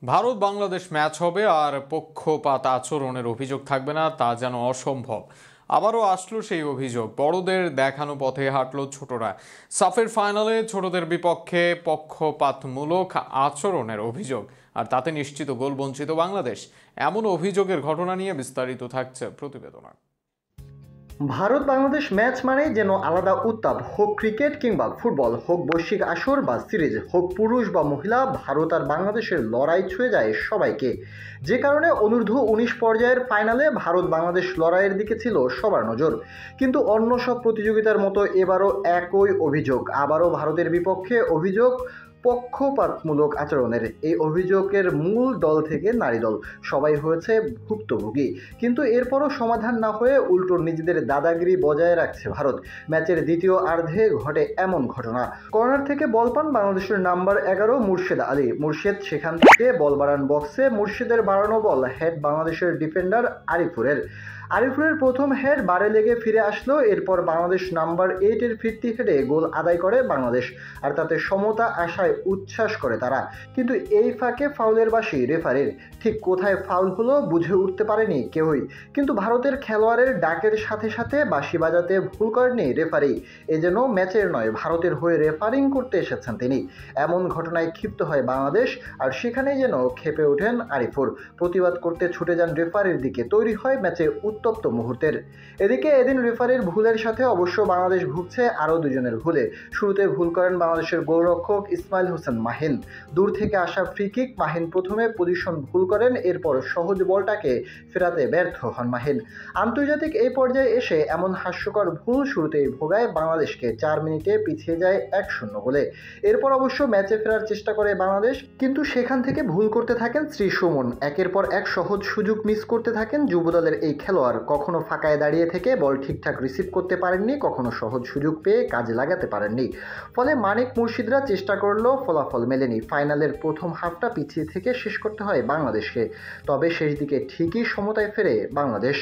Bharat Bangladesh match হবে আর পক্ষপাত আচরণের অভিযোগ থাকবে না, তা যেন অসম্ভব। আবারও আসলো সেই অভিযোগ, বড়দের দেখানো পথে হাঁটলো ছোটরা। সাফের ফাইনালে ছোটদের বিপক্ষে পক্ষপাতমূলক আচরণের অভিযোগ, আর তাতে নিশ্চিত গোল বঞ্চিত বাংলাদেশ। এমন অভিযোগের ঘটনা নিয়ে বিস্তারিত থাকছে প্রতিবেদনে। ভারত বাংলাদেশ ম্যাচ মানে যেন আলাদা উত্তাপ, হোক ক্রিকেট কিংবা ফুটবল, হোক বৈশ্বিক আসর বা সিরিজ, হোক পুরুষ বা মহিলা, ভারত আর বাংলাদেশের লড়াই ছুঁয়ে যায় সবাইকে। যে কারণে অনূর্ধ্ব-19 পর্যায়ের ফাইনালে ভারত বাংলাদেশ লড়াইয়ের দিকে ছিল সবার নজর। কিন্তু অন্য সব প্রতিযোগিতার মতো এবারও একই অভিযোগ, আবারও ভারতের বিপক্ষে অভিযোগ পক্ষপাতমূলক আচরণের। এই অভিযোগের মূল দল থেকে নারী দল সবাই হয়েছে ভুক্তভোগী। কিন্তু এরপরও সমাধান না হয়ে উল্টো নিজেদের দাদাগিরি বজায় রাখছে ভারত। ম্যাচের দ্বিতীয় অর্ধে ঘটে এমন ঘটনা, কর্নার থেকে বল পান বাংলাদেশের নাম্বার 11 মুর্শেদ আলী। মুর্শেদ সেখান থেকে বল বাড়ান বক্সে। মুর্শেদের বাড়ানো বল হেড বাংলাদেশের ডিফেন্ডার আরিফুরের। আরিফুরের প্রথম হেড বারে লেগে ফিরে আসলো। এরপর বাংলাদেশ নাম্বার 8-এর ফিরতি হেডে গোল আদায় করে বাংলাদেশ, আর তাতে সমতা আশায় উচ্ছ্বাস করে তারা। কিন্তু এই ফাঁকে ফাউলের বাঁশি রেফারির। ঠিক কোথায় ফাউল হলো বুঝে উঠতে পারেনি কেউই। কিন্তু ভারতের খেলোয়াড়ের ডাকের সাথে সাথে বাঁশি বাজাতে ভুল করেননি রেফারি। এ যেন ম্যাচের নয়, ভারতের হয়ে রেফারিং করতে এসেছেন তিনি। এমন ঘটনায় ক্ষিপ্ত হয় বাংলাদেশ, আর সেখানেই যেন ক্ষেপে ওঠেন আরিফুর। প্রতিবাদ করতে ছুটে যান রেফারির দিকে। তৈরি হয় ম্যাচে উত্তপ্ত মুহূর্তের। এদিকে এদিন রেফারির ভুলের সাথে অবশ্য বাংলাদেশ ভুগছে আরও দুজনের ভুলে। শুরুতে ভুল করেন বাংলাদেশের গোলরক্ষক ইসমাইল হোসেন মাহিন। দূর থেকে আসা ফ্রি কিক, মাহিন প্রথমে পজিশন ভুল করেন, এরপর সহজ বলটাকে ফেরাতে ব্যর্থ হন মাহিন। আন্তর্জাতিক এই পর্যায়ে এসে এমন হাস্যকর ভুল শুরুতেই ভোগায় বাংলাদেশকে। 4 মিনিটে পিছিয়ে যায় 1-0 গোলে। এরপর অবশ্য ম্যাচে ফেরার চেষ্টা করে বাংলাদেশ, কিন্তু সেখান থেকে ভুল করতে থাকেন শ্রী সুমন। একের পর এক সহজ সুযোগ মিস করতে থাকেন যুবদলের এই খেলোয়াড়। কখনো ফাঁকায় দাঁড়িয়ে থেকে বল ঠিকঠাক রিসিভ করতে পারেননি, কখনো সহজ সুযোগ পেয়ে কাজে লাগাতে পারেননি। ফলে মানিক মুর্শিদরা চেষ্টা করলেও ফলাফল মেলেনি। ফাইনালের প্রথম হাফটা পিছিয়ে থেকে শেষ করতে হয় বাংলাদেশকে। তবে শেষ দিকে ঠিকই সমতায় ফেরে বাংলাদেশ।